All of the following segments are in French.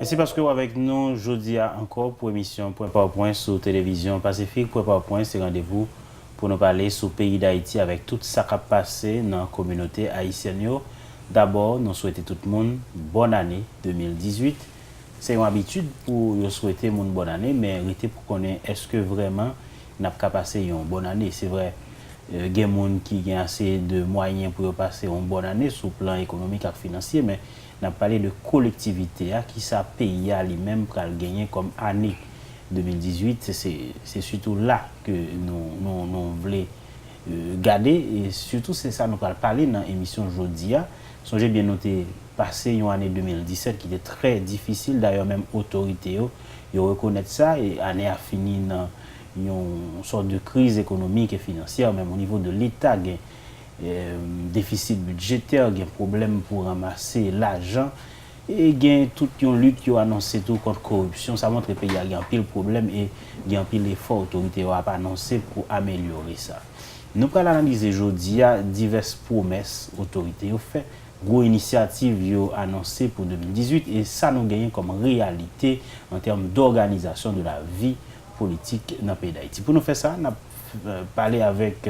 Merci parce que avec nous, jeudi encore pour émission Point par Point sur Télévision Pacifique. Point par Point, c'est rendez-vous pour nous parler sur le pays d'Haïti avec tout ça qui a passé dans la communauté haïtienne. D'abord, nous souhaitons tout le monde bonne année 2018. C'est une habitude pour souhaiter une bonne année, mais pour connaître est-ce que vraiment n'a pas passé une bonne année. C'est vrai, il y a des gens qui ont assez de moyens pour passer une bonne année sur le plan économique et financier, mais on a parlé de collectivité qui ça pays à lui-même pour gagner comme année 2018. C'est surtout là que nous voulons garder et surtout c'est ça nous allons parler dans l'émission aujourd'hui. Songez bien noté passé une année 2017 qui était très difficile, d'ailleurs même autorité ils reconnaissent ça et l'année a fini dans une sorte de crise économique et financière, même au niveau de l'État. Déficit budgétaire, il y a problème pour ramasser l'argent et il y a toute une lutte qui a annoncé tout contre la corruption. Ça montre que le pays a un pile problème et il y a un pile effort l'autorité a annoncé pour améliorer ça. Nous allons analyser aujourd'hui diverses promesses autorités ont fait, gros initiatives ont annoncées pour 2018 et ça nous gagne comme réalité en termes d'organisation de la vie politique dans le pays d'Haïti. Pour nous faire ça, on a parlé avec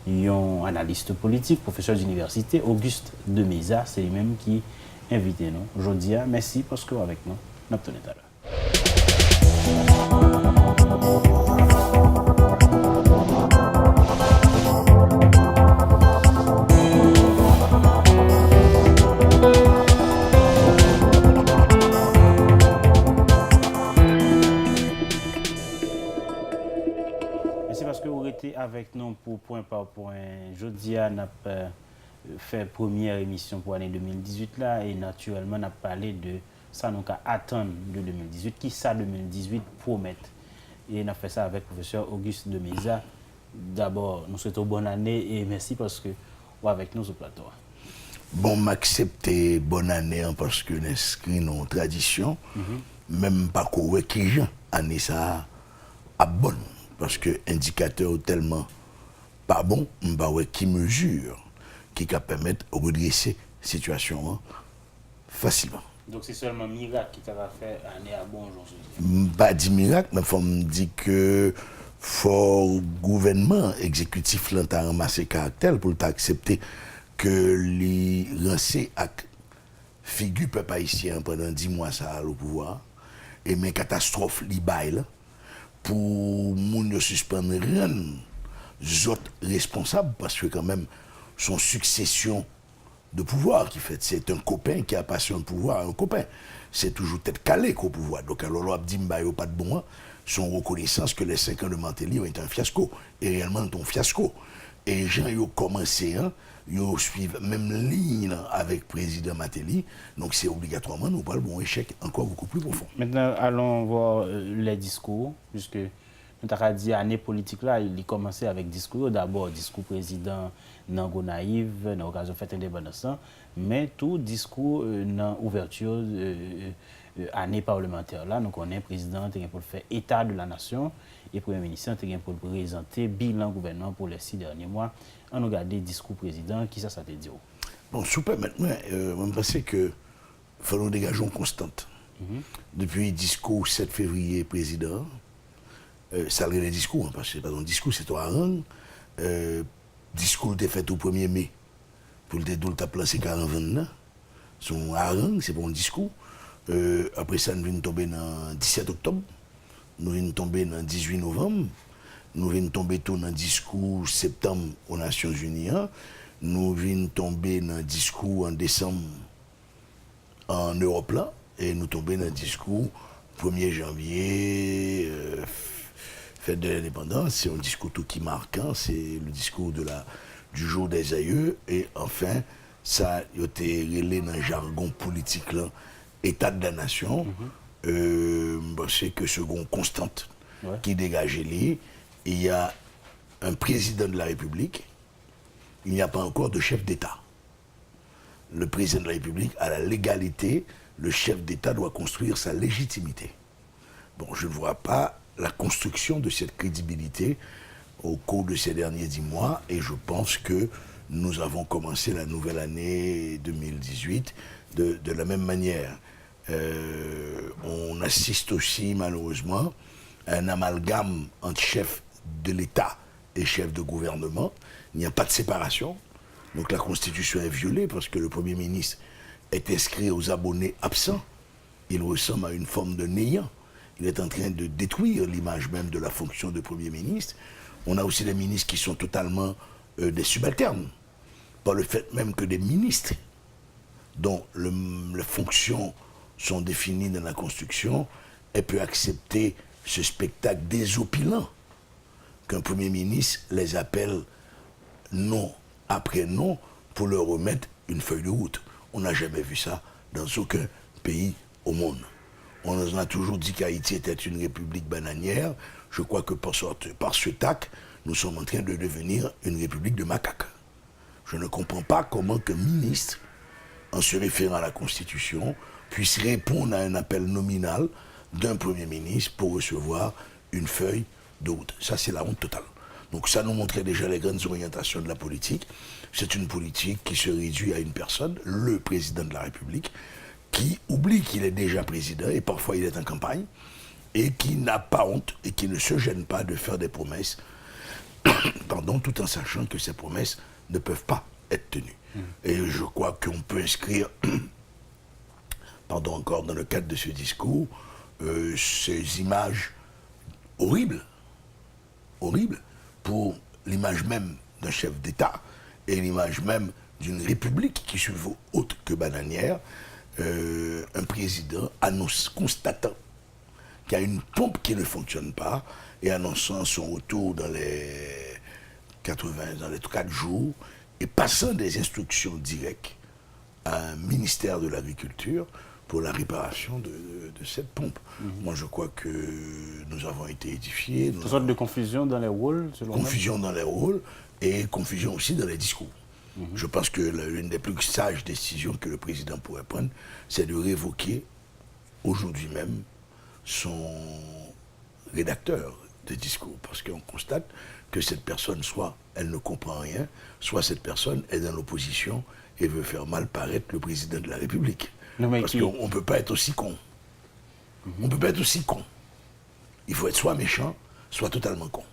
un analyste politique, professeur d'université, Auguste Demeza, c'est lui-même qui invite nous aujourd'hui. Merci parce que avec nous, nous avons tout à l'heure. Avec nous pour point par point. Jeudi, on a fait première émission pour l'année 2018 là et naturellement on a parlé de ça nous attendre de 2018. Qui ça 2018 promet? Et on a fait ça avec le professeur Auguste Demeza. D'abord, nous souhaitons bonne année et merci parce que vous êtes avec nous sur le plateau. Bon, m'accepter bonne année parce que nous inscrit nos traditions, même pas qu'on qui gens année ça à bonne. Parce que indicateur tellement pas bon, qui mesure, qui peut permettre de redresser la situation facilement. Donc c'est seulement miracle qui t'a fait année à bon aujourd'hui? Pas dit miracle, mais il faut me dire que le gouvernement exécutif a ramassé caractère pour accepter que les lancés à figure peuple haïtien pendant 10 mois ça au pouvoir et mais catastrophe li bail pour moun suspendre rien autres responsables parce que quand même son succession de pouvoir qui fait c'est un copain qui a passion de pouvoir un copain c'est toujours tête calée qu'au pouvoir donc alors on dit m'ba pas de bon son reconnaissance que les 5 ans de Martelly ont été un fiasco et réellement un fiasco et gens ont commencé ils suivent même ligne avec le président Martelly, donc c'est obligatoirement nous parlons bon échec encore beaucoup plus profond. Maintenant, allons voir les discours, puisque nous avons dit l'année politique là, il commençait avec discours, d'abord discours président Nango Naïve, dans l'occasion de fête indépendance, mais tout discours dans l'ouverture année parlementaire là, nous connaissons le président pour faire état de la nation et le premier ministre pour présenter bilan gouvernement pour les 6 derniers mois. On a regardé le discours président, qui ça te dit? Bon, super maintenant, on pense que faut nous dégager une constante. Depuis le discours 7 février président, ça le discours, parce que c'est pas un discours, c'est un harangue. Discours était fait au 1er mai, pour le dédoule ta placé 40 son harangue, c'est pas un discours. Après ça, nous venons tomber dans 17 octobre, nous venons tomber dans 18 novembre, nous venons tomber tout dans le discours septembre aux Nations Unies, nous venons tomber dans le discours en décembre en Europe là, et nous tomber dans le discours 1er janvier, fête de l'indépendance, c'est un discours tout qui marquant, c'est le discours du jour des aïeux, et enfin, ça a été relé dans le jargon politique là, état de la nation, c'est que second constante qui dégage les. Il y a un président de la République, il n'y a pas encore de chef d'État. Le président de la République a la légalité, le chef d'État doit construire sa légitimité. Bon, je ne vois pas la construction de cette crédibilité au cours de ces derniers 10 mois et je pense que nous avons commencé la nouvelle année 2018 de la même manière. On assiste aussi malheureusement à un amalgame entre chef de l'État et chef de gouvernement. Il n'y a pas de séparation. Donc la Constitution est violée parce que le Premier ministre est inscrit aux abonnés absents. Il ressemble à une forme de néant. Il est en train de détruire l'image même de la fonction de Premier ministre. On a aussi des ministres qui sont totalement des subalternes, par le fait même que des ministres dont les fonctions sont définies dans la Constitution, elle peut accepter ce spectacle désopilant qu'un Premier ministre les appelle nom après nom pour leur remettre une feuille de route. On n'a jamais vu ça dans aucun pays au monde. On nous a toujours dit qu'Haïti était une république bananière. Je crois que par ce tac, nous sommes en train de devenir une république de macaques. Je ne comprends pas comment qu'un ministre, en se référant à la Constitution, puisse répondre à un appel nominal d'un Premier ministre pour recevoir une feuille de route. Ça, c'est la honte totale. Donc ça nous montrait déjà les grandes orientations de la politique. C'est une politique qui se réduit à une personne, le président de la République, qui oublie qu'il est déjà président et parfois il est en campagne, et qui n'a pas honte et qui ne se gêne pas de faire des promesses, pardon, tout en sachant que ces promesses ne peuvent pas être tenues. Et je crois qu'on peut inscrire, pardon encore, dans le cadre de ce discours, ces images horribles, pour l'image même d'un chef d'État et l'image même d'une république qui se vaut autre que bananière. Un président constatant qu'il y a une pompe qui ne fonctionne pas et annonçant son retour dans les 4 jours et passant des instructions directes à un ministère de l'Agriculture pour la réparation de cette pompe. Moi, je crois que nous avons été édifiés. Une sorte de confusion dans les rôles, selon confusion dans les rôles et confusion aussi dans les discours. Je pense que l'une des plus sages décisions que le président pourrait prendre, c'est de révoquer aujourd'hui même son rédacteur de discours. Parce qu'on constate que cette personne, soit elle ne comprend rien, soit cette personne est dans l'opposition et veut faire mal paraître le président de la République. Parce qu'on ne peut pas être aussi con. On ne peut pas être aussi con. Il faut être soit méchant, soit totalement con.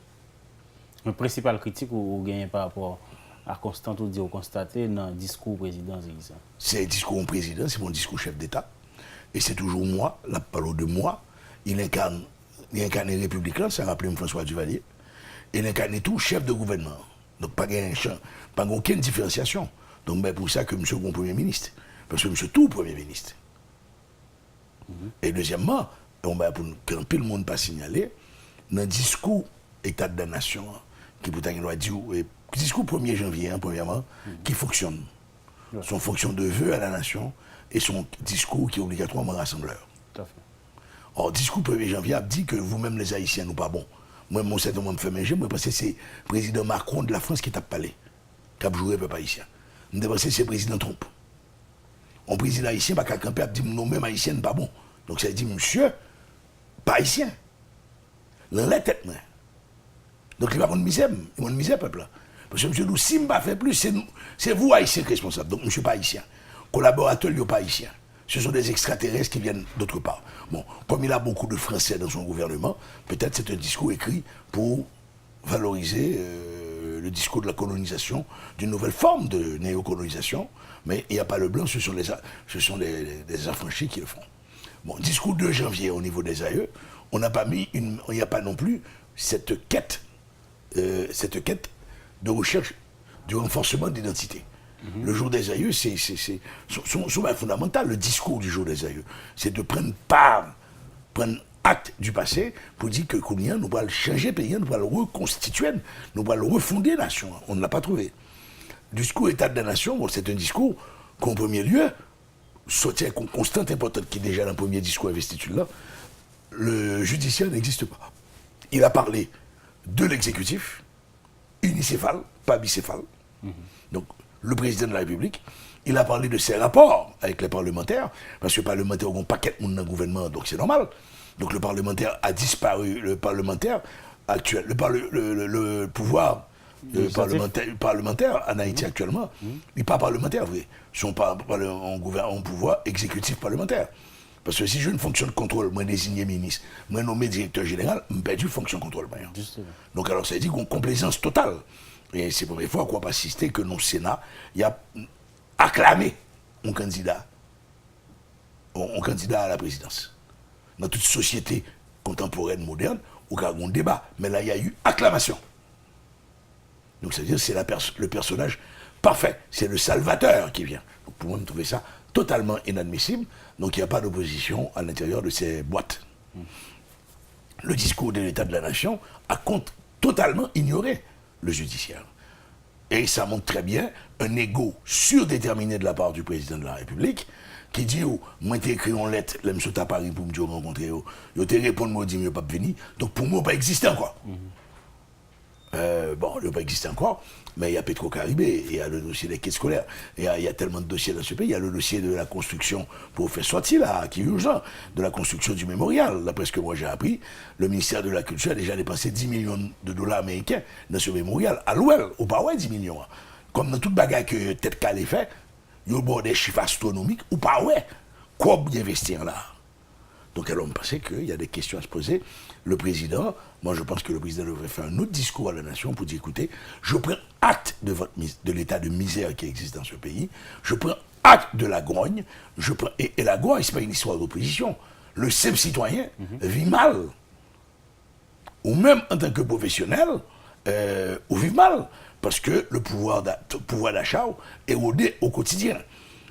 Le principal critique ou gagne par rapport à Constant ou dire constater dans le discours président, c'est ça? C'est le discours président, c'est mon discours chef d'État. Et c'est toujours moi, la parole de moi. Il incarne les républicains, ça rappelle François Duvalier. Il incarne tout chef de gouvernement. Donc pas aucune différenciation. Donc ben, pour ça que M. est Premier ministre. Parce que M. tout Premier ministre. Et deuxièmement, pour que tout le monde pas signalé, dans le discours État de la Nation, qui pourtant il doit dire, discours 1er janvier, premièrement, qui fonctionne. Son fonction de vœu à la nation et son discours qui est obligatoirement rassembleur. Tout à fait. Or, discours 1er janvier a dit que vous-même les Haïtiens, nous pas bon. Moi, mon certain me fait manger, moi, parce que c'est le président Macron de la France qui t'a parlé, qui a joué le peuple haïtien. Je pense que c'est le président Trump. Un président haïtien, pas quelqu'un qui a dit nous même haïtiens, pas bon. Donc ça dit, monsieur, pas haïtien. Dans la tête, moi. Donc il va prendre misère, il va misère, peuple. Parce que monsieur nous, si je ne pas fait plus, c'est vous, haïtiens, responsables. Donc monsieur, pas haïtien. Collaborateurs, il n'est pas haïtien. Ce sont des extraterrestres qui viennent d'autre part. Bon, comme il a beaucoup de Français dans son gouvernement, peut-être c'est un discours écrit pour valoriser le discours de la colonisation, d'une nouvelle forme de néocolonisation, mais il n'y a pas le blanc, ce sont des affranchis qui le font. Bon, discours 2 janvier au niveau des AE, on n'a pas mis il n'y a pas non plus cette quête de recherche du renforcement d'identité. Le jour des aïeux, c'est son fondamental, le discours du jour des aïeux. C'est de prendre acte du passé pour dire que Kounia, nous allons changer le pays, nous allons le reconstituer, nous allons le refonder la nation. On ne l'a pas trouvé. Le discours État de la nation, bon, c'est un discours qu'en premier lieu, sorti avec une constante importante qui est déjà dans le premier discours investiture là, le judiciaire n'existe pas. Il a parlé de l'exécutif, unicéphale, pas bicéphale. Donc, le président de la République, il a parlé de ses rapports avec les parlementaires, parce que les parlementaires ont un paquet de monde dans le gouvernement, donc c'est normal. Donc le parlementaire a disparu, le parlementaire actuel, le pouvoir parlementaire en Haïti actuellement, il n'est pas parlementaire, vrai. Ils sont pas en pouvoir exécutif parlementaire. Parce que si j'ai une fonction de contrôle, moi désigné ministre, moi nommé directeur général, je perds une fonction de contrôle. Justement. Donc alors ça veut dire qu'on a une complaisance totale. Et c'est la première fois qu'on va assister que nos Sénat, il a acclamé un candidat à la présidence. Dans toute société contemporaine, moderne, il y a un débat. Mais là, il y a eu acclamation. Donc c'est-à-dire que c'est le personnage parfait. C'est le salvateur qui vient. Donc pour moi, je trouve ça totalement inadmissible. Donc il n'y a pas d'opposition à l'intérieur de ces boîtes. Le discours de l'État de la Nation a totalement ignoré le judiciaire. Et ça montre très bien un ego surdéterminé de la part du président de la République qui dit oh, moi j'ai écrit une lettre, là je suis à Paris pour me dire rencontrer, je te réponds, moi je dis je pas venir. Donc pour moi, il pas existé encore. Bon, il n'a pas existé encore, mais il y a Petro-Caribé, il y a le dossier des quais scolaires, il y a tellement de dossiers dans ce pays, il y a le dossier de la construction pour faire sortir là, qui est urgent, de la construction du mémorial. D'après ce que moi j'ai appris, le ministère de la Culture a déjà dépensé 10 millions de dollars américains dans ce mémorial, à l'ouest, au pas ouais 10 millions. Comme dans toute bagarre que tête calé fait, il y a des chiffres astronomiques, ou pas ouais, quoi bien investir là. Donc alors on pensait qu'il y a des questions à se poser. Le président, moi je pense que le président devrait faire un autre discours à la nation pour dire écoutez, je prends acte de l'état de misère qui existe dans ce pays, je prends acte de la grogne, et la grogne, ce n'est pas une histoire d'opposition. Le simple citoyen vit mal. Ou même en tant que professionnel, ou vit mal. Parce que le pouvoir d'achat est rodé au quotidien.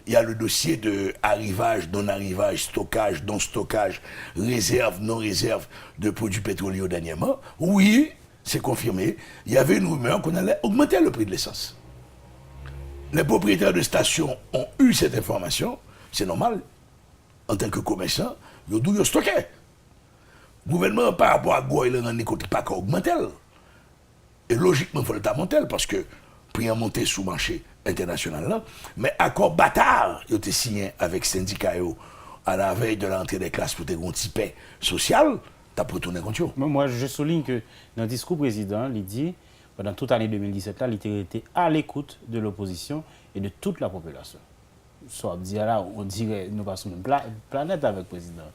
Il y a le dossier de arrivage, non-arrivage, stockage, non-stockage, réserve, non-réserve de produits pétroliers dernièrement. Oui, c'est confirmé. Il y avait une rumeur qu'on allait augmenter le prix de l'essence. Les propriétaires de stations ont eu cette information. C'est normal. En tant que commerçant, ils ont stocké. Le gouvernement, par rapport à quoi il n'en écoute pas qu'à augmenter. Et logiquement, il faut le monter parce que prix a monté sous marché international là, mais accord bâtard il a été signé avec syndicat à la veille de l'entrée des classes pour des grands types social, t'as pas retourné contre eux. Moi, je souligne que dans le discours président, il dit pendant toute l'année 2017 là, il était à l'écoute de l'opposition et de toute la population. Soit là, on dirait nous passons une planète avec le président.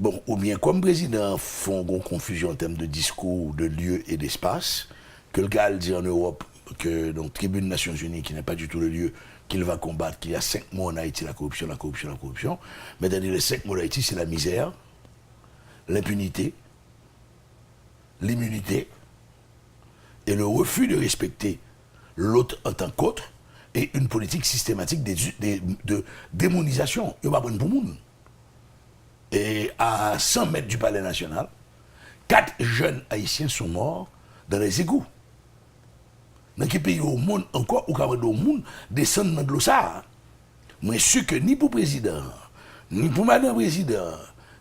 Bon, ou bien comme président font une confusion en termes de discours, de lieu et d'espace, que le gars dit en Europe que donc Tribune des Nations Unies, qui n'est pas du tout le lieu qu'il va combattre, qu'il y a 5 mots en Haïti, la corruption, la corruption, la corruption. Mais dans les 5 mots d'Haïti, c'est la misère, l'impunité, l'immunité et le refus de respecter l'autre en tant qu'autre et une politique systématique de démonisation. Il va prendre pour le monde. Et à 100 mètres du Palais National, 4 jeunes Haïtiens sont morts dans les égouts. Dans quel pays au monde encore, ou quand au monde, descendre dans de l'eau ça. Moi, je suis que ni pour le président, ni pour madame président,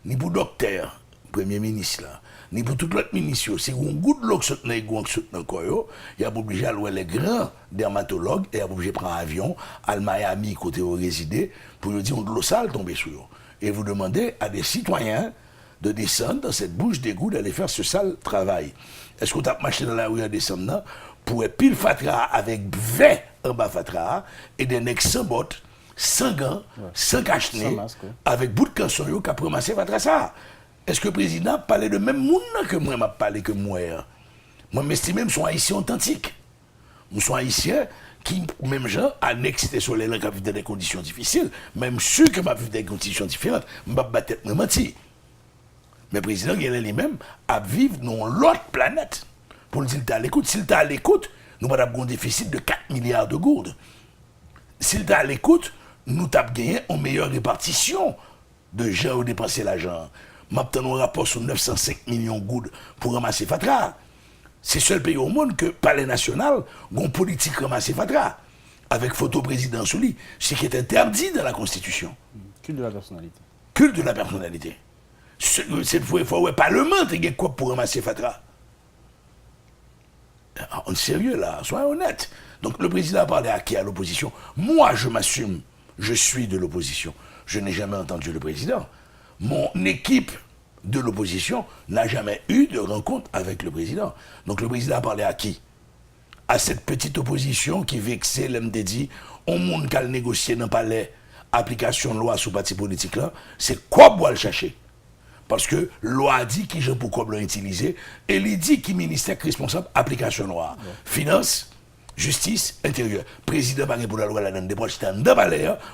ni pour le docteur, premier ministre, là, ni pour tout l'autre ministre, c'est un goût de l'eau qui saute dans les égouts, qui saute dans le corps, il y a obligé à louer les grands dermatologues, et il y a obligé de prendre un avion, à Miami, côté où résider, pour lui dire on de l'eau sale tomber sur eux. Et vous demandez à des citoyens de descendre dans cette bouche d'égout, d'aller faire ce sale travail. Est-ce qu'on t'a marché dans la rue en descendant pour un pile fatra avec 20 en bas fatra et des necks sans bottes, sans gants, sans cache-nez, avec bout de canson qui a promassé fatra ça? Est-ce que le président parlait de même monde que moi m'a parlé que moi? Moi, m'estime que je suis haïtien authentique. Je suis haïtien qui, même gens, annexé sur les langues qui vivent dans des conditions difficiles, même ceux qui vivent dans des conditions différentes, je ne vais pas tête mentir. Mais le président, il est lui-même à vivre dans l'autre planète. Pour le dire, à l'écoute. S'il est à l'écoute, nous avons un déficit de 4 milliards de gourdes. S'il est à l'écoute, nous avons gagné une meilleure répartition de gens où dépenser l'argent. Nous avons un rapport sur 905 millions de gourdes pour ramasser Fatra. C'est le seul pays au monde que, Palais National, a une politique ramasser Fatra. Avec photo président sous lui, ce qui est interdit dans la Constitution. Culte de la personnalité. Culte de la personnalité. Cette fois, il faut le Parlement qui quoi pour ramasser Fatra. On est sérieux là, soyons honnêtes. Donc le président a parlé à qui? À l'opposition. Moi, je m'assume, je suis de l'opposition. Je n'ai jamais entendu le président. Mon équipe de l'opposition n'a jamais eu de rencontre avec le président. Donc le président a parlé à qui? À cette petite opposition qui vexait l'MDD, on monde qu'à négocier dans le palais application de loi sous parti politique là, c'est quoi pour le chercher. Parce que loi dit qui je pour comme l'utiliser, et il dit qui ministère responsable application de loi. Finance, justice, intérieur. Président par pour la loi là dans des proches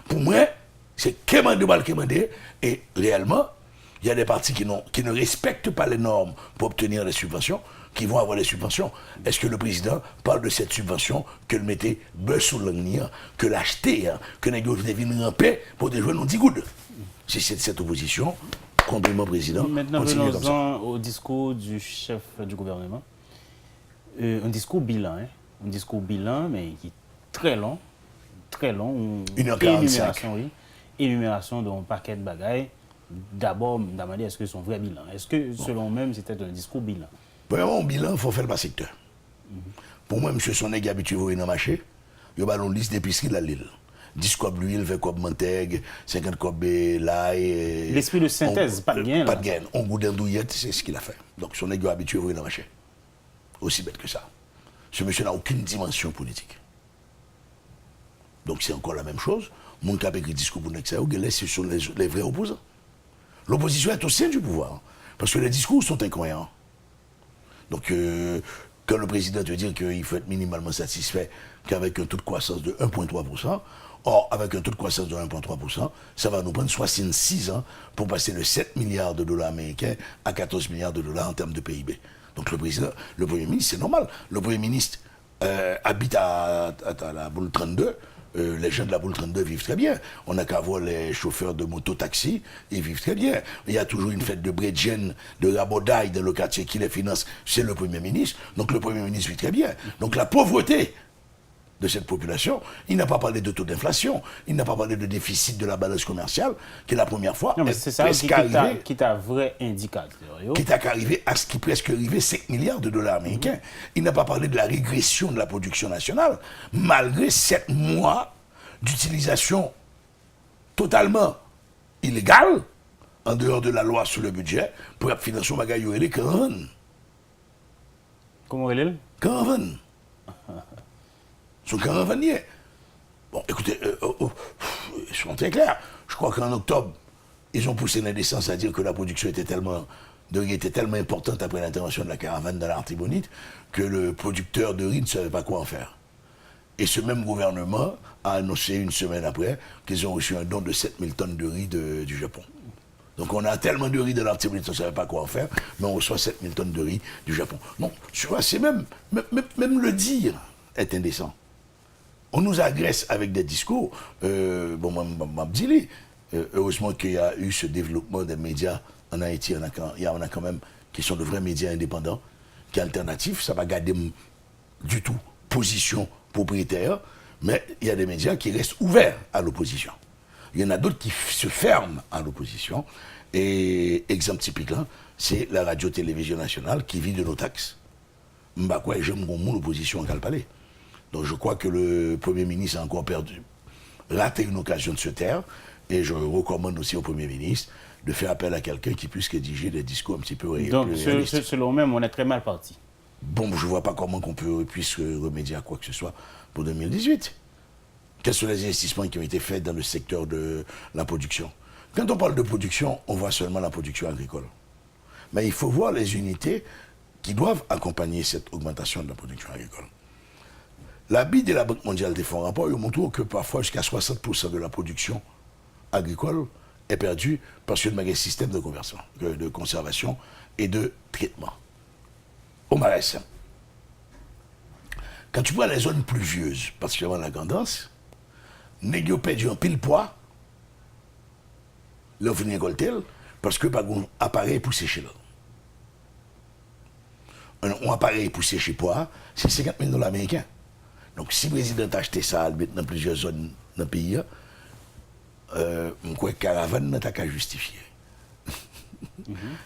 pour moi, c'est quémander, et réellement, il y a des partis qui ne respectent pas les normes pour obtenir les subventions, qui vont avoir les subventions. Est-ce que le président parle de cette subvention que le mettait beurre sous l'angle, que l'acheter, que les gens viennent ramper pour des joueurs non 10 gouttes. C'est cette opposition, compliment président. Maintenant, venons-en au discours du chef du gouvernement. Un discours bilan, un discours bilan, mais qui est très long. Une heure 45. Oui. Énumération d'un paquet de bagailles. D'abord, me demander est-ce que c'est un vrai bilan? Est-ce que, selon même, c'était un discours bilan? Premièrement, un bilan, il faut faire le secteur. Pour moi, M. Sonek est habitué à voir dans le marché. Il y a une liste d'épiceries de la Lille. 10 cobs l'huile, 20 cobs mentègue, 50 cobs l'ail. L'esprit de synthèse, pas de gain. Pas de gain. On goûte d'andouillette, c'est ce qu'il a fait. Donc, Sonek est habitué à voir dans le marché. Aussi bête que ça. Ce monsieur n'a aucune dimension politique. Donc, c'est encore la même chose. Mon cap écrit discours pour Nexaïo, ce sont les vrais opposants. L'opposition est au sein du pouvoir. Parce que les discours sont incohérents. Donc, quand le président te dit qu'il faut être minimalement satisfait qu'avec un taux de croissance de 1,3%, or, avec un taux de croissance de 1,3%, ça va nous prendre 66 ans pour passer de 7 milliards de dollars américains à 14 milliards de dollars en termes de PIB. Donc, le Premier ministre, c'est normal. Le Premier ministre habite à la boule 32. Les gens de la boule 32 vivent très bien. On n'a qu'à voir les chauffeurs de moto-taxi, ils vivent très bien. Il y a toujours une fête de Bredjen, de Rabodaï dans le quartier qui les finance, c'est le Premier ministre. Donc le Premier ministre vit très bien. Donc la pauvreté de cette population, il n'a pas parlé de taux d'inflation, il n'a pas parlé de déficit de la balance commerciale, qui est la première fois. Non, mais c'est ça qui t'a vrai indicateur. Qui t'a arrivé à ce qui presque arrivé 5 milliards de dollars américains. Il n'a pas parlé de la régression de la production nationale, malgré 7 mois d'utilisation totalement illégale, en dehors de la loi sur le budget, pour financer au magasin les caravans. Comment il est? Caravans. Son caravanier. Bon, écoutez, ils sont très clairs. Je crois qu'en octobre, ils ont poussé l'indécence à dire que la production était tellement importante après l'intervention de la caravane dans l'Artibonite que le producteur de riz ne savait pas quoi en faire. Et ce même gouvernement a annoncé une semaine après qu'ils ont reçu un don de 7000 tonnes de riz du Japon. Donc on a tellement de riz dans l'Artibonite, on ne savait pas quoi en faire, mais on reçoit 7000 tonnes de riz du Japon. Non, tu vois, c'est même le dire est indécent. On nous agresse avec des discours. Heureusement qu'il y a eu ce développement des médias en Haïti. Il y en a quand même qui sont de vrais médias indépendants, qui sont alternatifs. Ça va garder du tout position propriétaire, mais il y a des médias qui restent ouverts à l'opposition. Il y en a d'autres qui se ferment à l'opposition. Et exemple typique là, c'est la radio-télévision nationale qui vit de nos taxes. J'aime mon opposition en Calpalais. Donc je crois que le Premier ministre a encore raté une occasion de se taire, et je recommande aussi au Premier ministre de faire appel à quelqu'un qui puisse rédiger des discours un petit peu réalistes. Donc selon même, on est très mal parti. Bon, je ne vois pas comment puisse remédier à quoi que ce soit pour 2018. Quels sont les investissements qui ont été faits dans le secteur de la production? Quand on parle de production, on voit seulement la production agricole. Mais il faut voir les unités qui doivent accompagner cette augmentation de la production agricole. La BID et la Banque mondiale des fonds rapports montrent que parfois jusqu'à 60% de la production agricole est perdue parce qu'il y a un système de conservation et de traitement. Au Marais, quand tu vois les zones pluvieuses, particulièrement la Grandance, nèg yo perdu en pile poids, là venir récolter parce que pas un appareil pour sécher là. Un appareil pour sécher poids, c'est 50 000 $ américains. Donc si le président a acheté ça dans plusieurs zones dans le pays, je crois que caravane n'a qu'à justifier.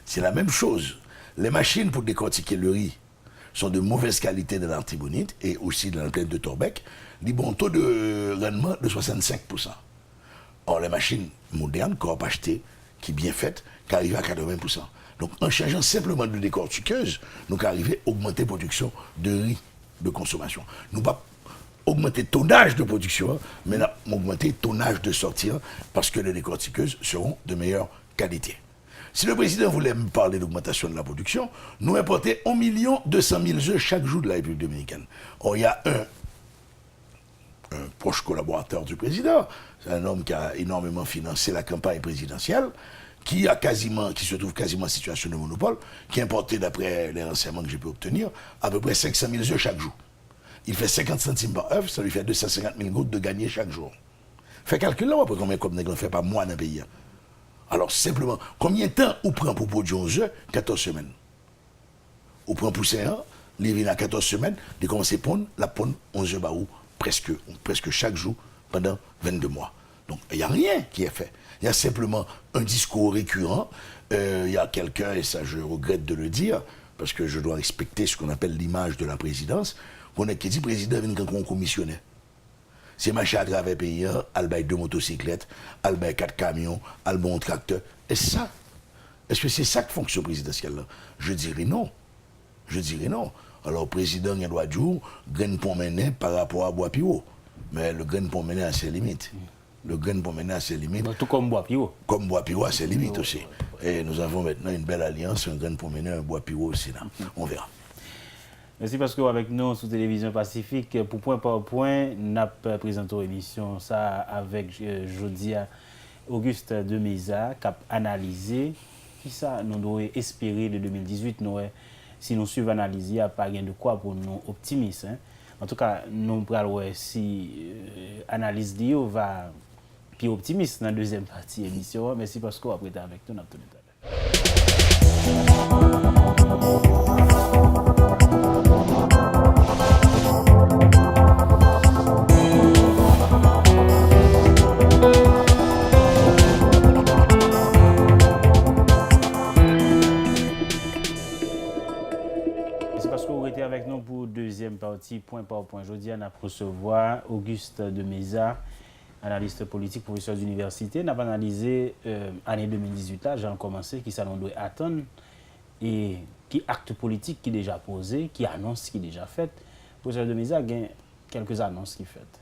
C'est la même chose. Les machines pour décortiquer le riz sont de mauvaise qualité dans l'Artibonite et aussi dans la plaine de Torbec. Ils ont un taux de rendement de 65%. Or, les machines modernes qu'on a achetées, qui sont bien faites, qui arrivent à 80%. Donc, en changeant simplement de décortiqueuse, nous arrivons à augmenter la production de riz de consommation. Nous pas augmenter le tonnage de production, mais augmenter le tonnage de sortie, parce que les décortiqueuses seront de meilleure qualité. Si le président voulait me parler d'augmentation de la production, nous importons 1 200 000 œufs chaque jour de la République dominicaine. Or, il y a un proche collaborateur du président, c'est un homme qui a énormément financé la campagne présidentielle, qui se trouve quasiment en situation de monopole, qui a importé, d'après les renseignements que j'ai pu obtenir, à peu près 500 000 œufs chaque jour. Il fait 50 centimes par œuf, ça lui fait 250 000 gouttes de gagner chaque jour. Fait calcul là, après combien comme on fait pas mois dans le pays. Alors simplement, combien de temps on prend pour produire 11 œufs? 14 semaines. On prend pousser un, il vient à 14 semaines, il commence à pondre, la pondre 11 œufs barou, presque chaque jour pendant 22 mois. Donc il n'y a rien qui est fait. Il y a simplement un discours récurrent. Il y a quelqu'un, et ça je regrette de le dire, parce que je dois respecter ce qu'on appelle l'image de la présidence, qui dit président vient quand on commissionnaire. C'est machin à travers le pays, il 2 motocyclettes, il 4 camions, il bon tracteur. Et ça, est-ce que c'est ça que fonction présidentielle là? Je dirais non. Je dirais non. Alors, le président, il doit dire, grain pour mener par rapport à Bois-Piro. Mais le grain pour mener a ses limites. Le grain pour mener a ses limites. Tout comme Bois-Piro. Comme Bois-Piro a ses limites aussi. Et nous avons maintenant une belle alliance, un grain pour mener, un Bois-Piro aussi là. On verra. Merci parce que avec nous sur Télévision Pacifique, pour point par point, nous avons présenté l'émission ça avec Jodia Auguste de Meza, qui a analysé qui ça nous doit espérer de 2018. Nous, si nous suivons l'analyse, il n'y a pas de quoi pour nous optimistes. Hein. En tout cas, nous allons si l'analyse va plus optimiste dans la deuxième partie de l'émission. Merci parce que vous avez été avec nous. Avec nous pour deuxième partie, point par point. Aujourd'hui, on a recevoir Auguste de Meza, analyste politique, professeur d'université. On a analysé l'année 2018, là, j'ai commencé, qui ça nous doit attendre, et qui acte politique qui est déjà posé, qui annonce qui est déjà fait. Professeur de Meza, il y a quelques annonces qui sont faites.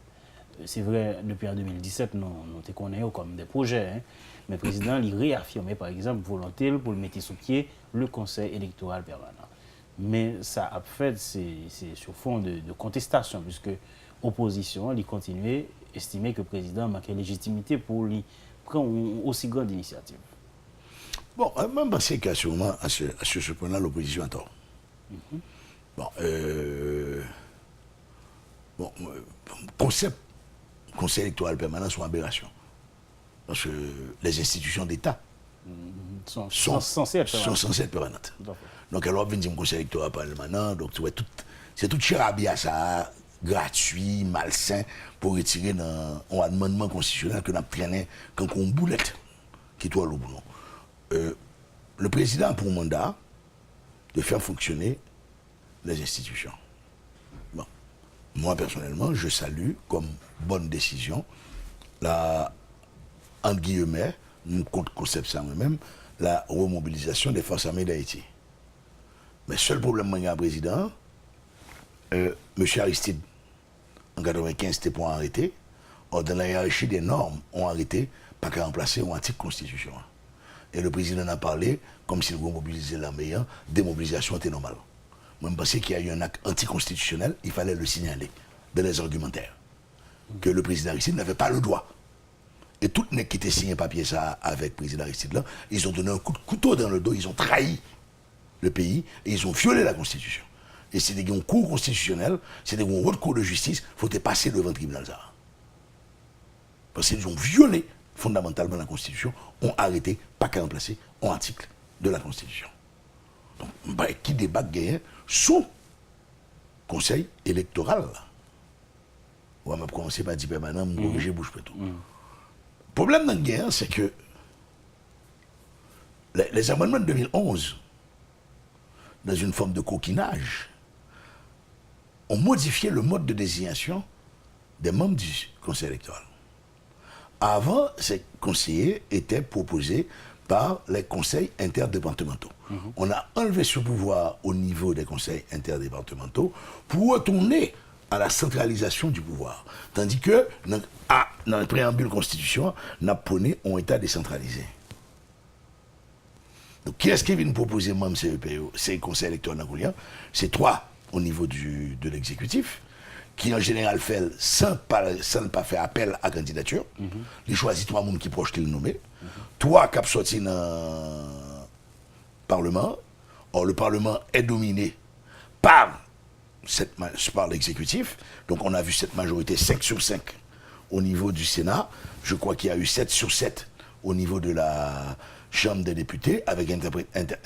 C'est vrai, depuis en 2017, nous te connaissons comme des projets, hein, mais le président il réaffirmé, par exemple, volonté pour le mettre sous pied le Conseil électoral permanent. Mais ça a fait, c'est sur fond de contestation, puisque l'opposition continue à estimer que le président manque de légitimité pour lui prendre une aussi grande initiative. Bon, même parce qu'à ce point-là, l'opposition a tort. Concept Conseil électoral permanent sont aberrations. Parce que les institutions d'État sont censées être permanentes. Donc, alors, on dit que conseil électoral permanent, donc c'est tout charabia ça, gratuit, malsain, pour retirer un amendement constitutionnel que nous avons traîné quand on boulette, qui doit le boulot. Le président a pour mandat de faire fonctionner les institutions. Bon. Moi, personnellement, je salue comme bonne décision la, entre guillemets, nous compte concept ça moi-même, la remobilisation des forces armées d'Haïti. Mais seul problème, moi, il y a un président, M. Aristide, en 1995, c'était pour arrêter. Or, dans la hiérarchie des normes, on arrêté, pas qu'à remplacer une antique constitution. Et le président en a parlé, comme s'il remobilisait l'armée, démobilisation était normale. Moi, je pensais qu'il y a eu un acte anticonstitutionnel, il fallait le signaler dans les argumentaires. Que le président Aristide n'avait pas le droit. Et tout le monde qui était signé papier ça avec le président Aristide là, ils ont donné un coup de couteau dans le dos, ils ont trahi le pays et ils ont violé la Constitution. Et c'est des cours constitutionnels, c'est des hautes cours de justice, il faut passer devant le tribunal ça. Parce qu'ils ont violé fondamentalement la Constitution, ont arrêté, pas qu'à remplacer, un article de la Constitution. Donc, bah, qui débat gagné sous conseil électoral. On va commencer par dire permanent, me corriger bouche tout. Le problème dans la guerre, c'est que les amendements de 2011, dans une forme de coquinage, ont modifié le mode de désignation des membres du conseil électoral. Avant, ces conseillers étaient proposés par les conseils interdépartementaux. On a enlevé ce pouvoir au niveau des conseils interdépartementaux pour retourner à la centralisation du pouvoir. Tandis que, dans le préambule constitution, nous avons un État décentralisé. Donc, qui est-ce qui vient nous proposer même CEPO, c'est le conseil électoral napoléon? C'est 3 au niveau de l'exécutif, qui en général fait sans ne pas faire appel à candidature. Il choisit 3 personnes qui proches qu'il nommé. 3 qui sorti dans le Parlement. Or, le Parlement est dominé par l'exécutif. Donc, on a vu cette majorité 5 sur 5 au niveau du Sénat. Je crois qu'il y a eu 7 sur 7 au niveau de la Chambre des députés, avec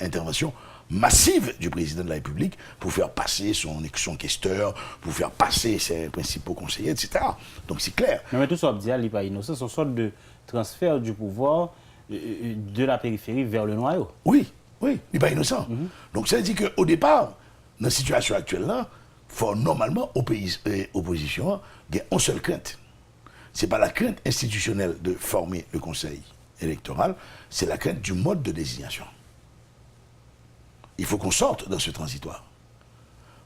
intervention massive du président de la République pour faire passer son questeur, pour faire passer ses principaux conseillers, etc. Donc c'est clair. Mais tout ça, il n'est pas innocent. C'est une sorte de transfert du pouvoir de la périphérie vers le noyau. Oui, il n'est pas innocent. Donc ça veut dire qu'au départ, dans la situation actuelle-là, il faut normalement, opposition, il y a une seule crainte. Ce n'est pas la crainte institutionnelle de former le conseil électoral, c'est la crainte du mode de désignation. Il faut qu'on sorte dans ce transitoire.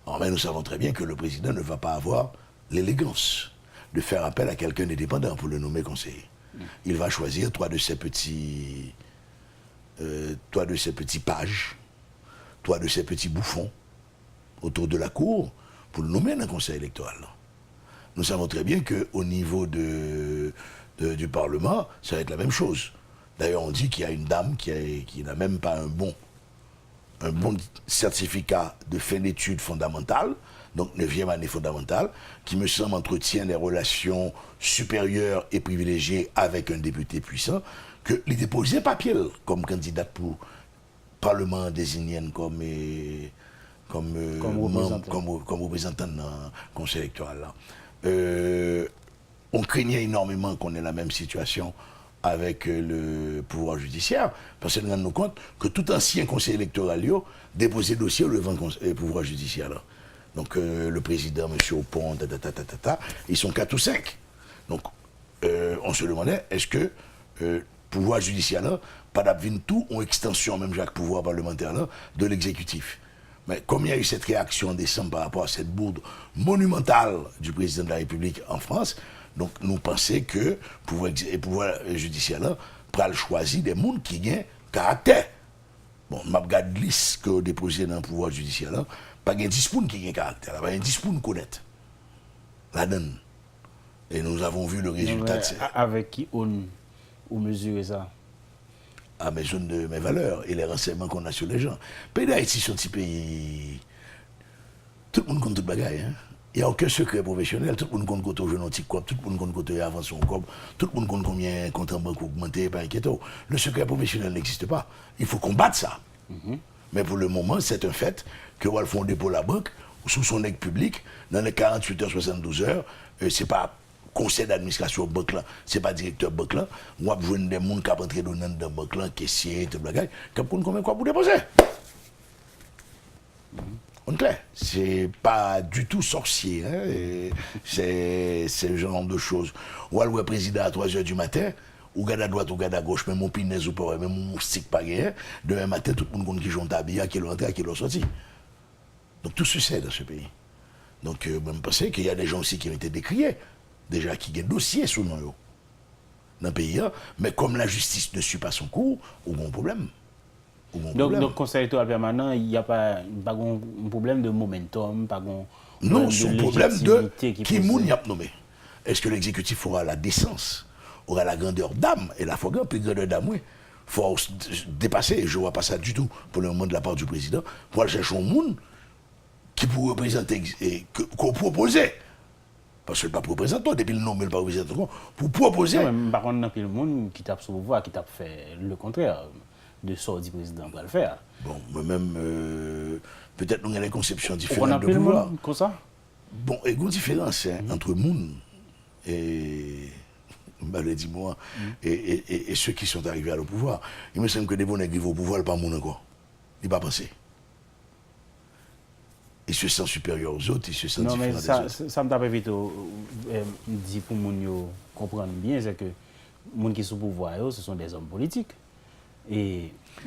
Alors, mais nous savons très bien que le président ne va pas avoir l'élégance de faire appel à quelqu'un d'indépendant pour le nommer conseiller. Il va choisir 3 de ses petits pages, 3 de ses petits bouffons autour de la cour pour le nommer dans le conseil électoral. Nous savons très bien qu'au niveau du Parlement, ça va être la même chose. D'ailleurs, on dit qu'il y a une dame qui n'a même pas un bon certificat de fin d'études fondamentales, donc 9e année fondamentale, qui me semble entretient des relations supérieures et privilégiées avec un député puissant, qu'il déposait papier comme candidat pour Parlement désigné comme représentant dans le conseil électoral. Là. On craignait énormément qu'on ait la même situation avec le pouvoir judiciaire, parce que nous rendons compte que tout ancien conseil électoral déposait dossier devant le pouvoir judiciaire. Là. Donc le président, M. Opon, ils sont 4 ou 5. Donc on se demandait, est-ce que le pouvoir judiciaire, là, pas d'abvin tout, en extension, même Jacques, pouvoir parlementaire, là, de l'exécutif. Mais comme il y a eu cette réaction en décembre par rapport à cette bourde monumentale du président de la République en France, donc nous pensons que le pouvoir judiciaire là pourra choisir des gens qui ont caractère. Bon, je regarde liste que déposé dans le pouvoir judiciaire là, pas 10 personnes qui ont caractère, pas 10 personnes connaître. La donne. Et nous avons vu le résultat de ça. Avec qui on mesure ça? À mes zones de mes valeurs et les renseignements qu'on a sur les gens. Le pays d'Haïti, c'est un petit pays. Tout le monde compte tout le bagaille. Hein? Il n'y a aucun secret professionnel. Tout le monde compte côté au jeune petit cop, tout le monde compte côté avant son cop, tout le monde compte combien compte en banque augmenté, pas inquiétant. Le secret professionnel n'existe pas. Il faut combattre ça. Mais pour le moment, c'est un fait que Wal font dépôt la banque sous son aide public dans les 48 heures, 72 heures. C'est pas conseil d'administration banque là, c'est pas directeur banque là. On va jouer des gens qui ont entré dans la banque là, caissier, tout le bagage, qui ont combien quoi pour déposer. On est clair, c'est pas du tout sorcier, hein? C'est ce genre de choses. Ou alors le président à 3 heures du matin, ou regarde à droite ou regarde à gauche, même mon pinaise ou pas, même mon moustique pas gagné, demain matin, tout le monde qui joue habillé, qui est rentré, qui est sorti. Donc tout se sait dans ce pays. Donc je pense qu'il y a des gens aussi qui ont été décriés, déjà qui ont des dossiers sous nous dans le pays, hein? Mais comme la justice ne suit pas son cours, on a un problème. Donc, conseil électoral permanent, il n'y a pas un problème de momentum, pas non, c'est un problème de qui moun y a nommé. Est-ce que l'exécutif aura la décence, aura la grandeur d'âme, et la fois plus grandeur d'âme, oui, il faut dépasser, je ne vois pas ça du tout pour le moment de la part du président, pour aller chercher un monde qui pourrait représenter, qu'on proposait. Parce que le pas représentant, depuis le nom, mais le pas représentant, pour proposer. Non, mais par contre, il y a le monde qui tape sur le pouvoir, qui tape fait le contraire de ce du président va le faire. Bon, moi-même, peut-être nous avons des conceptions différentes on de pouvoir. Comme ça? Bon, il y a une différence entre monde et, dis-moi, et ceux qui sont arrivés à le pouvoir. Il me semble que des bons arrivent au pouvoir, le pas monde encore. Il pas pensé. Il se sent supérieur aux autres, il se sent différent des autres. Ça me tape vite dit pour nous comprendre bien, c'est que les gens qui sont au pouvoir, ce sont des hommes politiques.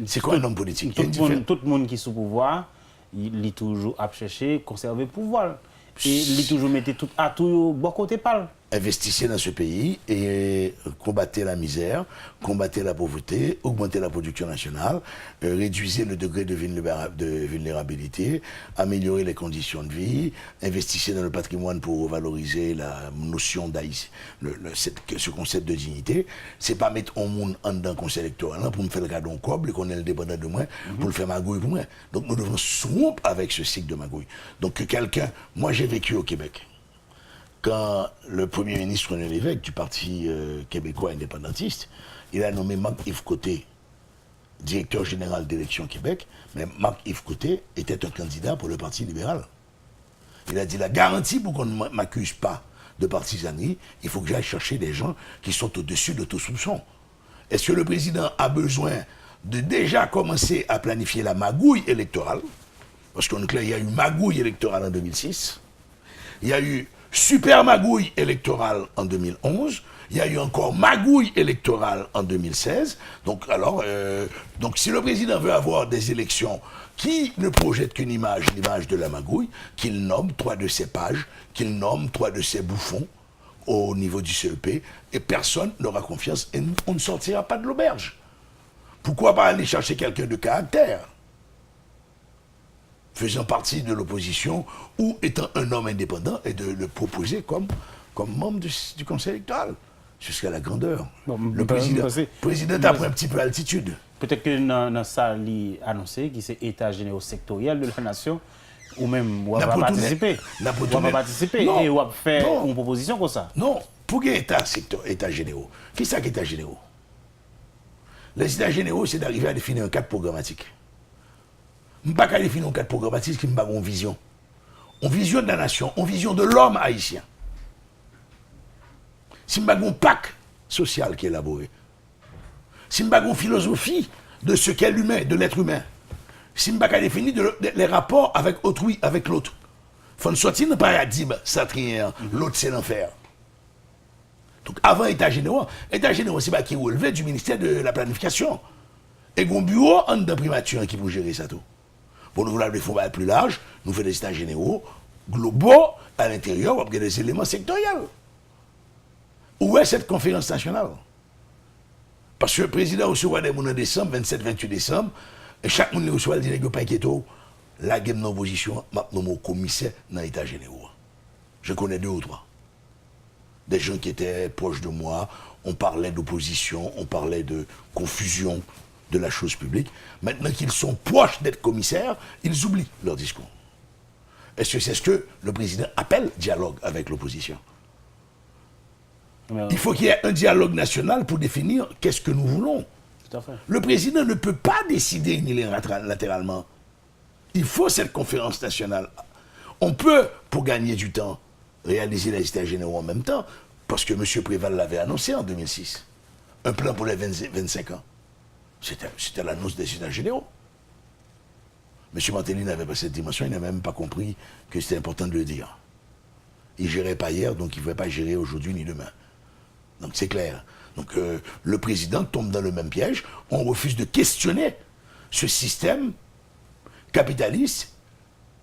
C'est quoi un homme politique? Tout le monde qui est sous pouvoir, il est toujours à chercher conserver le pouvoir. Et il toujours mettait tout à tout bon côté parle. Investissez dans ce pays et combattez la misère, combattez la pauvreté, augmentez la production nationale, réduisez le degré de vulnérabilité, améliorez les conditions de vie, investissez dans le patrimoine pour valoriser la notion d'haïtien, ce concept de dignité. C'est pas mettre un monde en dedans conseil électoral pour me faire le cadeau en coble et qu'on est le dépendant de moi, pour le faire magouille pour moi. Donc nous devons rompre avec ce cycle de magouille. Donc que quelqu'un, moi j'ai vécu au Québec. Quand le Premier ministre René Lévesque du Parti québécois indépendantiste, il a nommé Marc-Yves Côté directeur général d'Élections Québec, mais Marc-Yves Côté était un candidat pour le Parti libéral. Il a dit la garantie pour qu'on ne m'accuse pas de partisanerie, il faut que j'aille chercher des gens qui sont au-dessus de tout soupçon. Est-ce que le président a besoin de déjà commencer à planifier la magouille électorale? Parce qu'il y a eu magouille électorale en 2006, il y a eu super magouille électorale en 2011, il y a eu encore magouille électorale en 2016. Donc si le président veut avoir des élections qui ne projettent qu'une image, l'image de la magouille, qu'il nomme 3 de ses pages, qu'il nomme 3 de ses bouffons au niveau du CEP, et personne n'aura confiance et on ne sortira pas de l'auberge. Pourquoi pas aller chercher quelqu'un de caractère, faisant partie de l'opposition ou étant un homme indépendant et de le proposer comme membre du Conseil électoral, jusqu'à la grandeur. Bon, le président a pris un petit peu altitude. Peut-être que dans ça, il a annoncé que c'est État général sectoriel de la nation, ou même on va participer. On va participer et on va faire une proposition comme ça. Non, pour qu'il y ait État généraux, qu'est-ce que c'est État généraux? Les États généraux, c'est d'arriver à définir un cadre programmatique. Je ne peux pas définir un cadre programmatique qui me bat une vision. Une vision de la nation, une vision de l'homme haïtien. Si je n'ai pas un pacte social qui est élaboré, si je n'ai pas une philosophie de ce qu'est l'humain, de l'être humain, si je n'ai pas définir les rapports avec autrui, avec l'autre, il faut sortir de paradigme satrien, l'autre c'est l'enfer. Donc avant État général, c'est pas qui est relevé du ministère de la planification. Et un bureau en de primature qui peut gérer ça tout. Pour nous vouloir des fonds plus larges, nous faisons des états généraux, globaux, à l'intérieur, on a des éléments sectoriels. Où est cette conférence nationale? Parce que le président reçoit des gens en décembre, 27-28 décembre, et chaque monde reçoit le dit pas inquiéto, la game d'opposition, maintenant mon commissaire dans l'état généraux. Je connais 2 ou 3. Des gens qui étaient proches de moi, on parlait d'opposition, on parlait de confusion de la chose publique. Maintenant qu'ils sont proches d'être commissaires, ils oublient leur discours. Est-ce que c'est ce que le président appelle dialogue avec l'opposition? Il faut qu'il y ait un dialogue national pour définir qu'est-ce que nous voulons. Tout à fait. Le président ne peut pas décider unilatéralement. Il faut cette conférence nationale. On peut, pour gagner du temps, réaliser les états généraux en même temps, parce que M. Préval l'avait annoncé en 2006. Un plan pour les 25 ans. C'était l'annonce des états généraux. M. Martelly n'avait pas cette dimension, il n'a même pas compris que c'était important de le dire. Il ne gérait pas hier, donc il ne pouvait pas gérer aujourd'hui ni demain. Donc c'est clair. Donc le président tombe dans le même piège. On refuse de questionner ce système capitaliste,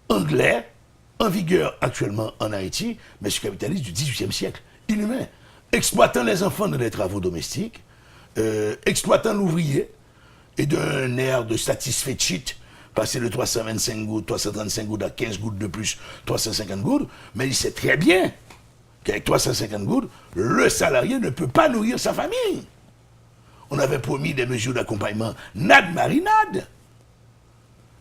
anglais, en vigueur actuellement en Haïti, mais ce capitaliste du XVIIIe siècle, inhumain, exploitant les enfants dans les travaux domestiques, exploitant l'ouvrier, et d'un air de satisfait cheat, passer de 325 gouttes, 335 gouttes à 15 gouttes de plus, 350 gouttes, mais il sait très bien qu'avec 350 gouttes, le salarié ne peut pas nourrir sa famille. On avait promis des mesures d'accompagnement nad-marinade.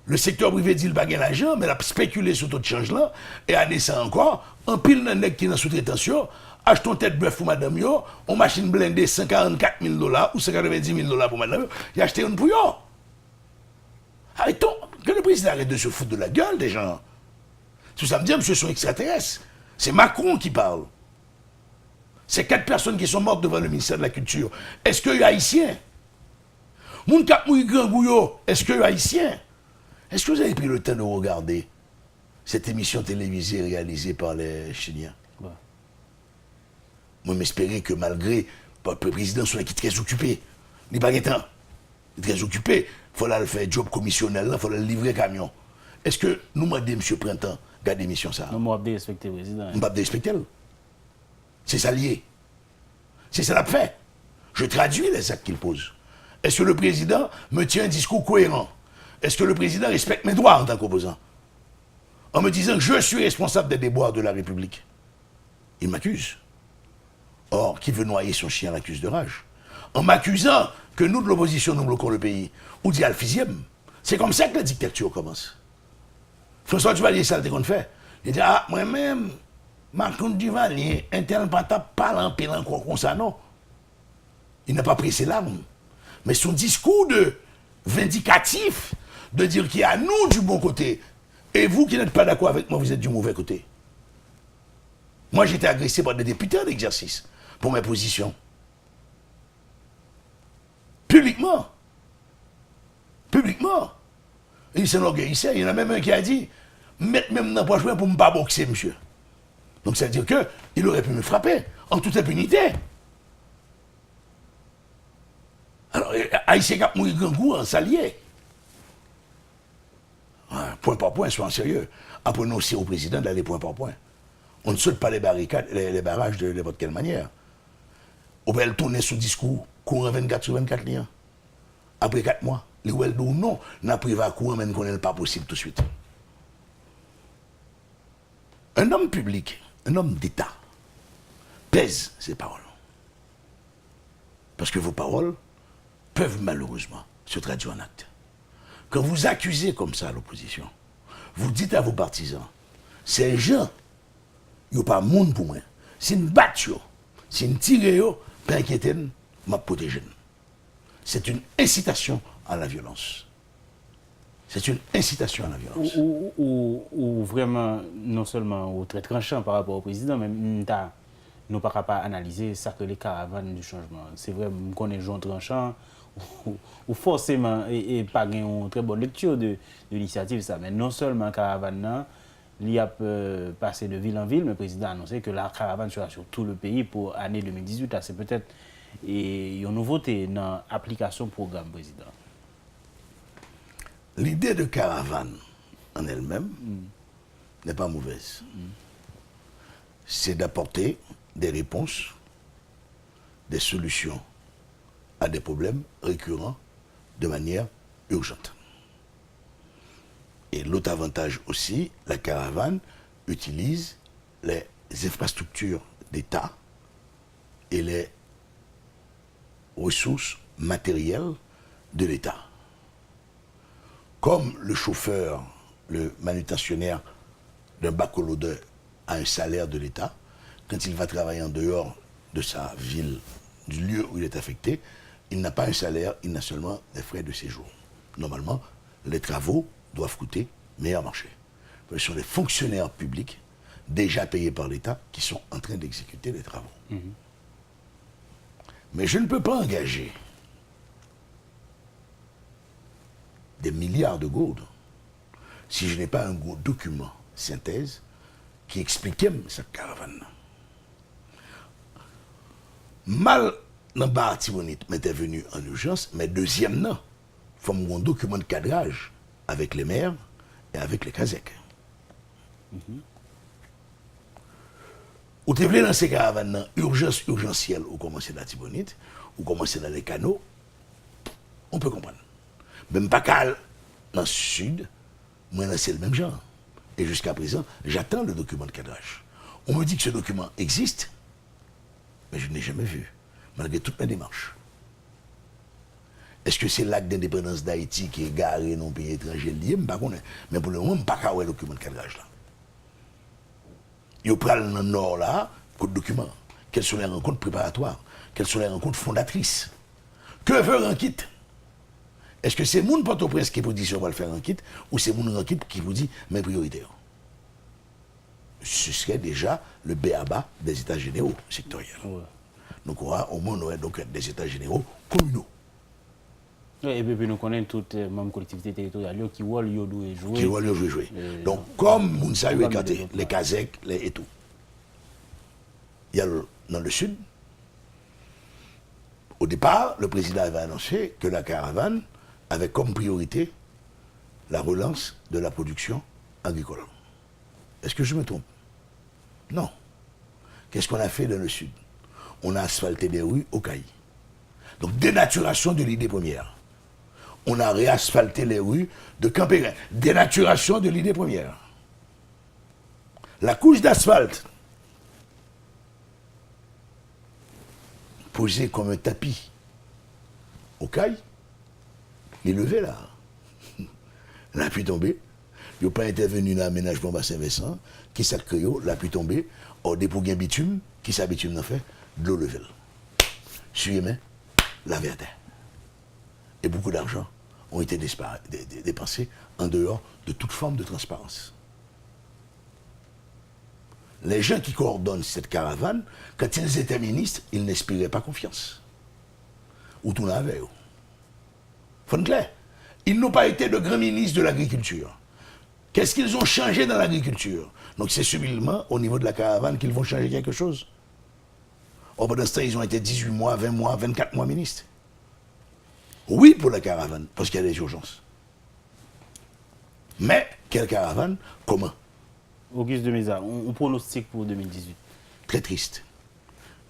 Le secteur privé dit le baguette l'argent, mais il a spéculé sur tout de change là, et à ça encore, en pile d'un nègre qui est dans sous-traitation, achetons tête bœuf pour madame yo, on machine blindée 144 000 $ ou 190 000 $ pour madame yo, il a acheté une pour yo. Arrêtons, que le président arrête de se foutre de la gueule des gens. Tout ça me dit, monsieur, sont extraterrestres. C'est Macron qui parle. C'est 4 personnes qui sont mortes devant le ministère de la Culture. Est-ce que les Haïtiens? Moun kap mouy grand gouyo, est-ce que les Haïtiens? Est-ce que vous avez pris le temps de regarder cette émission télévisée réalisée par les Chiliens? Ouais. Moi, j'espérais que malgré le président soit très occupé, il n'est pas temps. Il est très occupé. Il faut le faire job commissionnel, il faut le livrer camion. Est-ce que nous demandons, M. Printemps, Garde l'émission ça. Non, moi, je respecte le président. On va respecter. C'est ça lié. C'est ça l'a fait. Je traduis les actes qu'il pose. Est-ce que le président me tient un discours cohérent? Est-ce que le président respecte mes droits en tant qu'opposant? En me disant que je suis responsable des déboires de la République. Il m'accuse. Or, qui veut noyer son chien l'accuse de rage. En m'accusant que nous de l'opposition nous bloquons le pays. Ou dit Alphisième. C'est comme ça que la dictature commence. François Duvalier, ça le qu'on fait. Il dit, ah, moi-même, Marc Duvalier, un tel patap parle en pélant quoi comme ça, non. Il n'a pas pris ses larmes. Mais son discours de vindicatif, de dire qu'il y a nous du bon côté, et vous qui n'êtes pas d'accord avec moi, vous êtes du mauvais côté. Moi, j'ai été agressé par des députés en exercice pour mes positions. Publiquement. Publiquement. Il s'enorgueillissait. Il y en a même un qui a dit, mettre même dans le poche pour ne pas boxer, monsieur. Donc ça veut dire qu'il aurait pu me frapper en toute impunité. Alors, Haïtien Cap Mourir Gangou en s'allier. Point par point, soyons sérieux. Apprenons aussi au président d'aller point par point. On ne saute pas les barricades, les barrages de n'importe quelle manière. On va tourner son discours courant 24 sur 24 liens. Après 4 mois, les ouel ou non, n'a privé à courant, mais qu'on n'est pas possible tout de suite. Un homme public, un homme d'État, pèse ses paroles. Parce que vos paroles peuvent malheureusement se traduire en actes. Quand vous accusez comme ça l'opposition, vous dites à vos partisans, ces gens, ils n'ont pas monde pour moi. C'est une batte, c'est une tire, pas inquiéter, m'a protégé. C'est une incitation à la violence. C'est une incitation à la violence. Ou vraiment, non seulement au très tranchant par rapport au président, mais nous ne pouvons pas analyser ça que les caravanes du changement. C'est vrai, nous connaissons tranchant, ou forcément, et pas une très bonne lecture de l'initiative, ça. Mais non seulement caravane, il a passé de ville en ville, mais le président a annoncé que la caravane sera sur tout le pays pour l'année 2018. C'est peut-être une nouveauté dans l'application du programme président. L'idée de caravane en elle-même n'est pas mauvaise. C'est d'apporter des réponses, des solutions à des problèmes récurrents de manière urgente. Et l'autre avantage aussi, la caravane utilise les infrastructures d'État et les ressources matérielles de l'État. Comme le chauffeur, le manutentionnaire d'un bac loader a un salaire de l'État, quand il va travailler en dehors de sa ville, du lieu où il est affecté, il n'a pas un salaire, il n'a seulement des frais de séjour. Normalement, les travaux doivent coûter meilleur marché. Ce sont les fonctionnaires publics, déjà payés par l'État, qui sont en train d'exécuter les travaux. Mais je ne peux pas engager des milliards de gourdes si je n'ai pas un document synthèse qui explique cette caravane. Mal dans Bartibonite m'intervenu en urgence, mais deuxième non, il faut un document de cadrage avec les maires et avec les Kazakh. Ou tu dans ces caravanes, urgence urgentielle, ou commencer dans Tibonite, ou commencer dans les canaux, on peut comprendre. Même pas qu'à dans le sud, moi c'est le même genre. Et jusqu'à présent, j'attends le document de cadrage. On me dit que ce document existe, mais je ne l'ai jamais vu, malgré toutes mes démarches. Est-ce que c'est l'acte d'indépendance d'Haïti qui est garé dans un pays étranger lié? Je ne sais pas. Mais pour le moment, je ne sais pas le document de cadrage là. Ils prennent dans le nord là, pour le document. Quelles sont les rencontres préparatoires? Quelles sont les rencontres fondatrices? Que veut Rankit? Est-ce que c'est mon Port-au-Prince qui vous dit si on va le faire Rankit, ou c'est mon Rankit qui vous dit mes priorités? Ce serait déjà le b.a.-ba des États généraux sectoriels. Ouais. Donc au moins on aurait donc des États généraux communaux. Et puis nous connaissons toutes les mêmes collectivités territoriales qui veulent jouer. Qui veulent jouer. Donc comme Mounsa a écarté les Kazakh et tout. Il y a dans le sud, au départ, le président avait annoncé que la caravane avait comme priorité la relance de la production agricole. Est-ce que je me trompe? Non. Qu'est-ce qu'on a fait dans le sud? On a asphalté des rues au cailles. Donc, dénaturation de l'idée première. On a réasphalté les rues de Campérin. Dénaturation de l'idée première. La couche d'asphalte, posée comme un tapis au caille, il est levé là. La pluie tombée. Il n'y a pas intervenu dans l'aménagement Bassin-Vincent, qui s'est créé, la pluie tombée, or des pour bitume, qui s'est bitume n'a fait, de l'eau levée. Sur les mains, lavé à terre. Et beaucoup d'argent ont été dépensés en dehors de toute forme de transparence. Les gens qui coordonnent cette caravane, quand ils étaient ministres, ils n'inspiraient pas confiance. Ou tout l'avait. Faut être clair. Ils n'ont pas été de grands ministres de l'agriculture. Qu'est-ce qu'ils ont changé dans l'agriculture? Donc c'est subitement au niveau de la caravane qu'ils vont changer quelque chose. Or, pendant ce temps, ils ont été 18 mois, 20 mois, 24 mois ministres. Oui, pour la caravane, parce qu'il y a des urgences. Mais, quelle caravane? Comment? Auguste de Meza, on pronostique pour 2018. Très triste.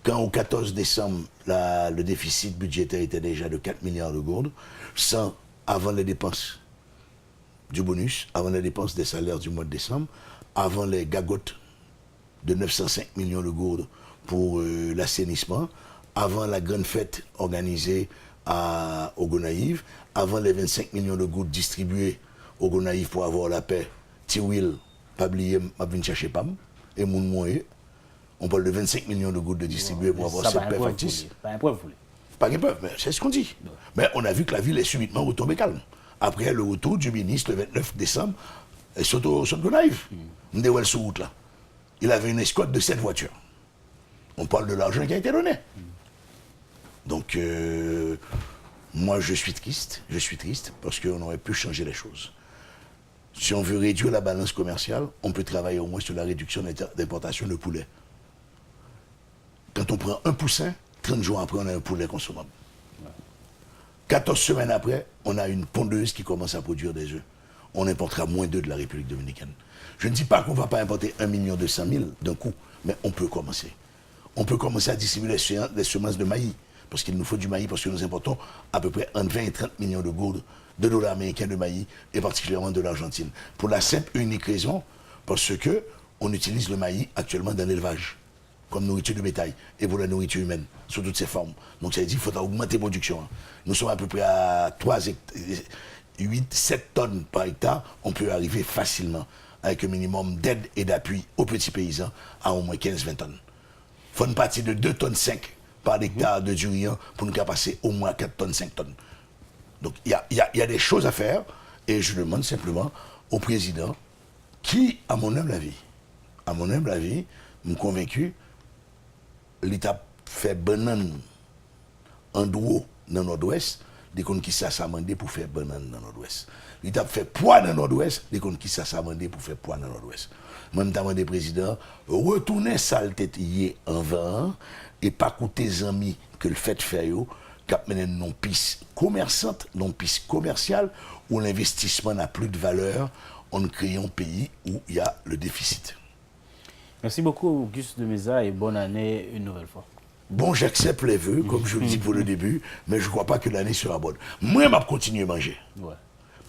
Quand au 14 décembre, le déficit budgétaire était déjà de 4 milliards de gourdes, sans, avant les dépenses du bonus, avant les dépenses des salaires du mois de décembre, avant les gagottes de 905 millions de gourdes pour l'assainissement, avant la grande fête organisée au Gonaïve, avant les 25 millions de gourdes distribuées au Gonaïve pour avoir la paix, Tiwil, pas oublier, m'a venu chercher Pam, et Moun Moué, on parle de 25 millions de gourdes de distribuées pour avoir cette paix factice. Pas un preuve, Pas un preuve, mais c'est ce qu'on dit. Non. Mais on a vu que la ville est subitement retombée calme. Après le retour du ministre le 29 décembre, sur Gonaïve, on sur route là. Il avait une escorte de 7 voitures. On parle de l'argent qui a été donné. Donc, moi, je suis triste parce qu'on aurait pu changer les choses. Si on veut réduire la balance commerciale, on peut travailler au moins sur la réduction d'importation de poulet. Quand on prend un poussin, 30 jours après, on a un poulet consommable. 14 semaines après, on a une pondeuse qui commence à produire des œufs. On importera moins d'œufs de la République dominicaine. Je ne dis pas qu'on ne va pas importer 1 200 000 d'un coup, mais on peut commencer. On peut commencer à distribuer les semences de maïs, parce qu'il nous faut du maïs, parce que nous importons à peu près entre 20 et 30 millions de gourdes de dollars américains de maïs, et particulièrement de l'Argentine. Pour la simple et unique raison, parce que on utilise le maïs actuellement dans l'élevage, comme nourriture de bétail, et pour la nourriture humaine, sous toutes ses formes. Donc ça veut dire qu'il faudra augmenter la production. Nous sommes à peu près à 7 tonnes par hectare, on peut arriver facilement, avec un minimum d'aide et d'appui aux petits paysans, à au moins 15-20 tonnes. Il faut une partie de 2,5 tonnes par hectare de durian pour nous passer au moins 4 tonnes, 5 tonnes. Donc il y a des choses à faire, et je demande simplement au président qui, à mon humble avis, me convaincu, l'État fait banane en duo dans le nord-ouest, des comptes qui s'amendent pour faire banane dans le nord-ouest. L'État fait poids dans le nord-ouest, des comptes qui s'amendent pour faire poids dans le nord-ouest. Moi, je demande au président, retournez ça le tête en vain, et pas coûter les amis que le fait faire, cap mener non piste commerçante, non piste commerciale, où l'investissement n'a plus de valeur, on crée un pays où il y a le déficit. Merci beaucoup, Auguste de Meza, et bonne année une nouvelle fois. Bon, j'accepte les vœux, comme je le dis pour le début, mais je ne crois pas que l'année sera bonne. Moi, je vais continuer à manger. Ouais.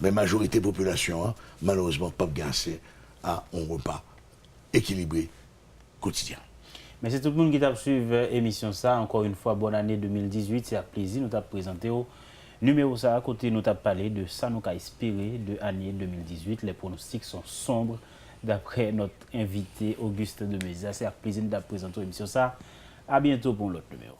Mais la majorité de la population, malheureusement, pas assez à un repas équilibré quotidien. Merci tout le monde qui t'a suivi l'émission ça. Encore une fois, bonne année 2018. C'est un plaisir de nous présenter au numéro ça. À côté, nous avons parlé de ça, nous avons espéré de l'année 2018. Les pronostics sont sombres d'après notre invité Auguste de Meza. C'est un plaisir de nous présenter l'émission ça. À bientôt pour l'autre numéro.